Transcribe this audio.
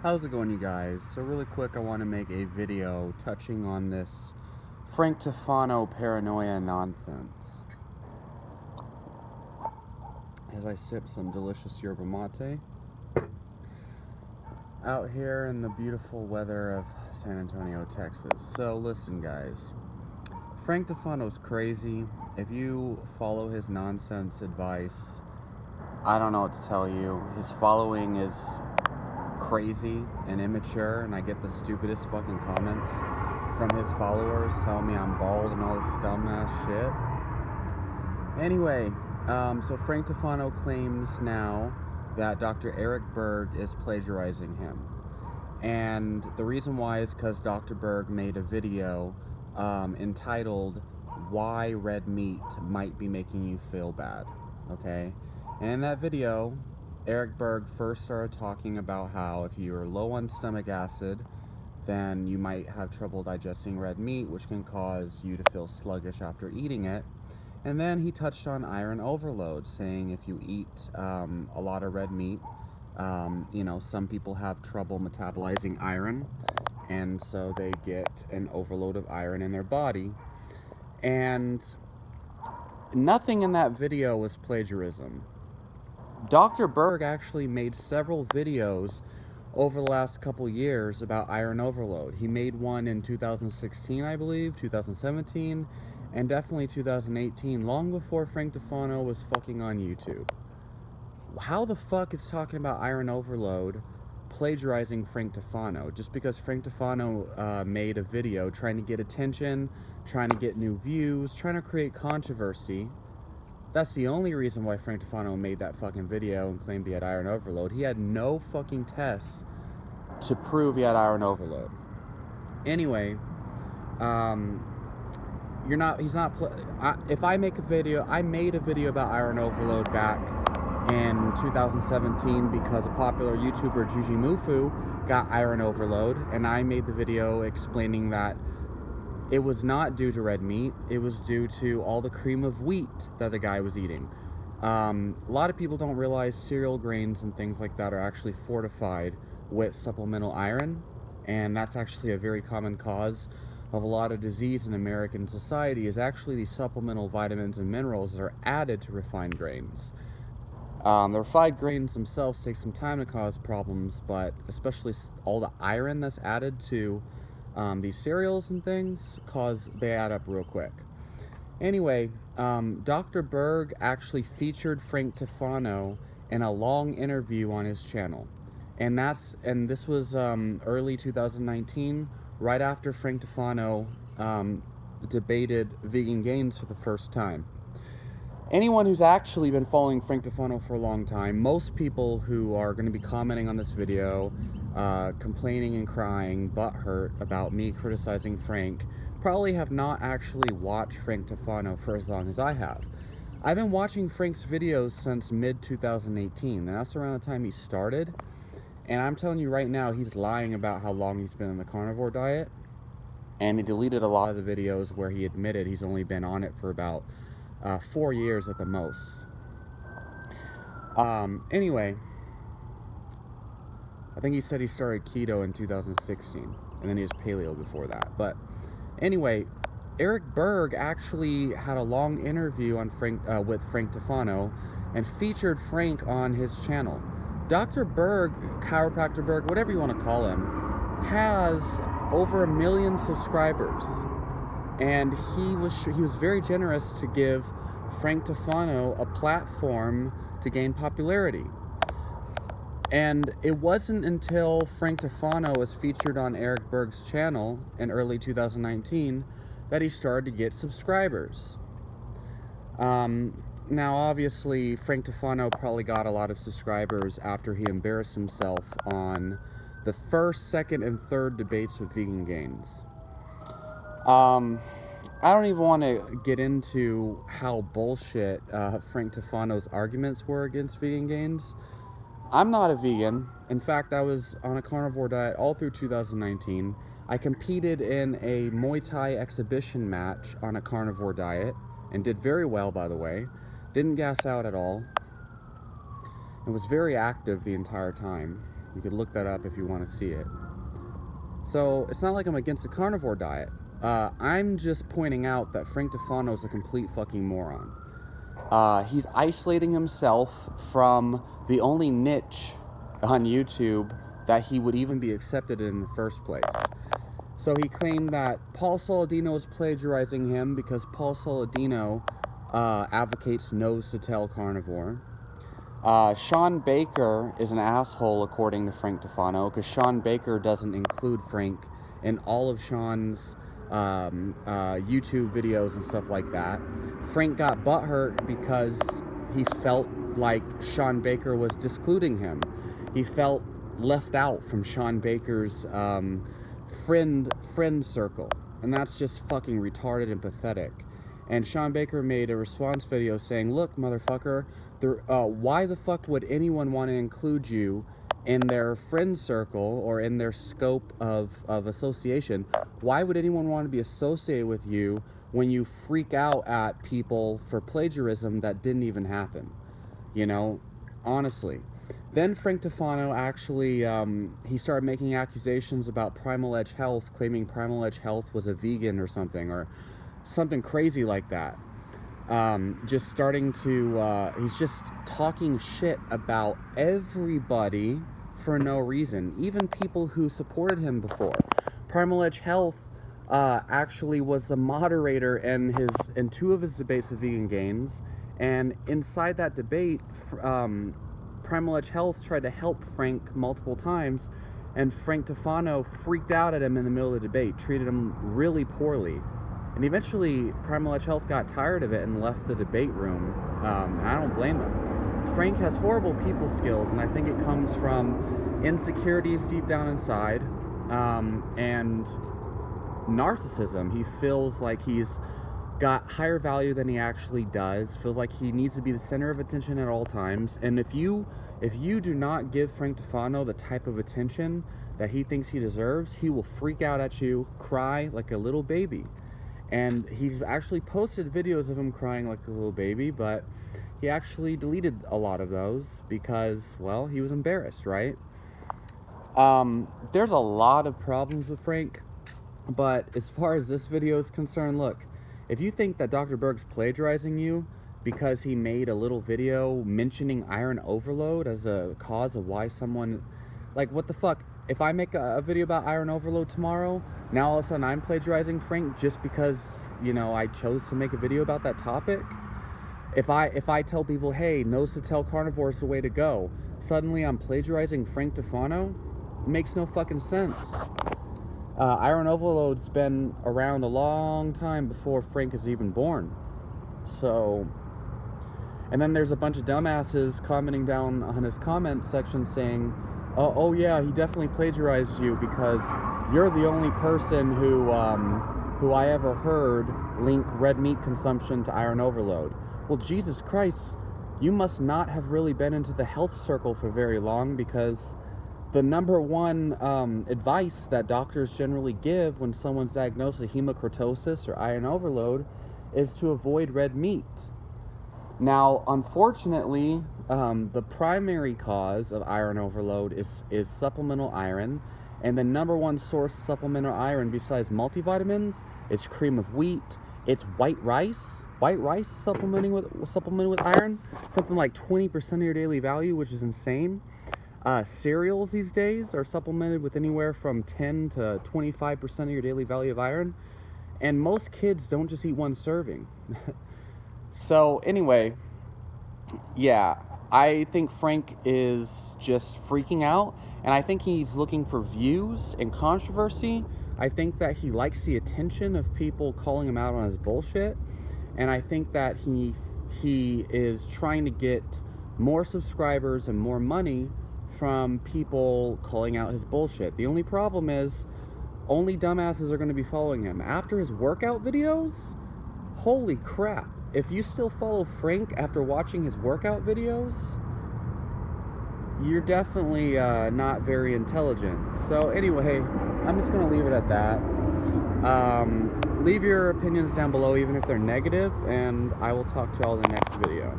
How's it going, you guys? So really quick, I want to make a video touching on this Frank Tufano paranoia nonsense as I sip some delicious yerba mate out here in the beautiful weather of San Antonio, Texas. So listen, guys, Frank Tufano's crazy. If you follow his nonsense advice, I don't know what to tell you. His following is crazy and immature, and I get the stupidest fucking comments from his followers telling me I'm bald and all this dumbass shit. Anyway, so Frank Tufano claims now that Dr. Berg is plagiarizing him. And the reason why is because Dr. Berg made a video entitled Why Red Meat Might Be Making You Feel Bad. Okay? And in that video, Berg first started talking about how if you're low on stomach acid, then you might have trouble digesting red meat, which can cause you to feel sluggish after eating it. And then he touched on iron overload, saying if you eat a lot of red meat, some people have trouble metabolizing iron, and so they get an overload of iron in their body. And nothing in that video was plagiarism. Dr. Berg actually made several videos over the last couple years about iron overload. He made one in 2016, I believe, 2017, and definitely 2018, long before Frank Tufano was fucking on YouTube. How the fuck is talking about iron overload plagiarizing Frank Tufano just because Frank Tufano made a video trying to get attention, trying to get new views, trying to create controversy? That's the only reason why Frank Tufano made that fucking video and claimed he had iron overload. He had no fucking tests to prove he had iron overload. Anyway, if I make a video, I made a video about iron overload back in 2017 because a popular YouTuber, Gigi Mufu, got iron overload, and I made the video explaining that it was not due to red meat. It was due to all the cream of wheat that the guy was eating. A lot of people don't realize cereal grains and things like that are actually fortified with supplemental iron, and that's actually a very common cause of a lot of disease in American society is actually these supplemental vitamins and minerals that are added to refined grains. The refined grains themselves take some time to cause problems, but especially all the iron that's added to these cereals and things, they add up real quick. Anyway, Dr. Berg actually featured Frank Tufano in a long interview on his channel. And this was early 2019, right after Frank Tufano debated vegan gains for the first time. Anyone who's actually been following Frank Tufano for a long time, most people who are going to be commenting on this video, complaining and crying, butthurt about me criticizing Frank, probably have not actually watched Frank Tufano for as long as I have. I've been watching Frank's videos since mid-2018, and that's around the time he started. And I'm telling you right now, he's lying about how long he's been on the carnivore diet. And he deleted a lot of the videos where he admitted he's only been on it for about 4 years at the most. Anyway, I think he said he started keto in 2016, and then he was paleo before that. But anyway, Berg actually had a long interview on with Frank Tufano and featured Frank on his channel. Dr. Berg, Chiropractor Berg, whatever you want to call him, has over 1 million subscribers. And he was very generous to give Frank Tufano a platform to gain popularity. And it wasn't until Frank Tufano was featured on Berg's channel in early 2019 that he started to get subscribers. Now, obviously, Frank Tufano probably got a lot of subscribers after he embarrassed himself on the first, second, and third debates with vegan gains. I don't even want to get into how bullshit Frank Tufano's arguments were against vegan gains. I'm not a vegan. In fact, I was on a carnivore diet all through 2019. I competed in a Muay Thai exhibition match on a carnivore diet and did very well, by the way. Didn't gas out at all. And was very active the entire time. You could look that up if you want to see it. So it's not like I'm against the carnivore diet. I'm just pointing out that Frank Tufano is a complete fucking moron. He's isolating himself from the only niche on YouTube that he would even be accepted in the first place. So he claimed that Paul Saladino is plagiarizing him because Paul Saladino advocates nose-to-tail carnivore. Sean Baker is an asshole, according to Frank Tufano, because Sean Baker doesn't include Frank in all of Sean's YouTube videos and stuff like that. Frank got butthurt because he felt like Sean Baker was discluding him. He felt left out from Sean Baker's friend circle, and that's just fucking retarded and pathetic. And Sean Baker made a response video saying, look, motherfucker, why the fuck would anyone want to include you in their friend circle or in their scope of association? Why would anyone want to be associated with you when you freak out at people for plagiarism that didn't even happen? You know, honestly. Then Frank Tufano actually, he started making accusations about Primal Edge Health, claiming Primal Edge Health was a vegan or something crazy like that. Just starting to, he's just talking shit about everybody for no reason, even people who supported him before. Primal Edge Health actually was the moderator in two of his debates with Vegan Gains, and inside that debate, Primal Edge Health tried to help Frank multiple times, and Frank Tufano freaked out at him in the middle of the debate, treated him really poorly. And eventually, Primal Edge Health got tired of it and left the debate room, and I don't blame him. Frank has horrible people skills, and I think it comes from insecurities deep down inside, and narcissism. He feels like he's got higher value than he actually does, feels like he needs to be the center of attention at all times, and if you do not give Frank Tufano the type of attention that he thinks he deserves, he will freak out at you, cry like a little baby. And he's actually posted videos of him crying like a little baby, but he actually deleted a lot of those because, well, he was embarrassed, right? There's a lot of problems with Frank, but as far as this video is concerned, look, if you think that Dr. Berg's plagiarizing you because he made a little video mentioning iron overload as a cause of why someone, like, what the fuck? If I make a video about iron overload tomorrow, now all of a sudden I'm plagiarizing Frank just because, you know, I chose to make a video about that topic? If I tell people, hey, nose-to-tail carnivore is the way to go, suddenly I'm plagiarizing Frank Tufano? It makes no fucking sense. Iron overload's been around a long time before Frank is even born. So, and then there's a bunch of dumbasses commenting down on his comment section saying, oh yeah, he definitely plagiarized you because you're the only person who I ever heard link red meat consumption to iron overload. Well, Jesus Christ, you must not have really been into the health circle for very long, because the number one advice that doctors generally give when someone's diagnosed with hemochromatosis or iron overload is to avoid red meat. Now, unfortunately, the primary cause of iron overload is supplemental iron, and the number one source of supplemental iron besides multivitamins is cream of wheat. It's white rice. White rice supplemented with iron, something like 20% of your daily value, which is insane. Cereals these days are supplemented with anywhere from 10 to 25% of your daily value of iron, and most kids don't just eat one serving. So anyway, yeah, I think Frank is just freaking out, and I think he's looking for views and controversy. I think that he likes the attention of people calling him out on his bullshit, and I think that he is trying to get more subscribers and more money from people calling out his bullshit. The only problem is only dumbasses are going to be following him. After his workout videos, holy crap. If you still follow Frank after watching his workout videos, you're definitely not very intelligent. So anyway, I'm just going to leave it at that. Leave your opinions down below, even if they're negative, and I will talk to y'all in the next video.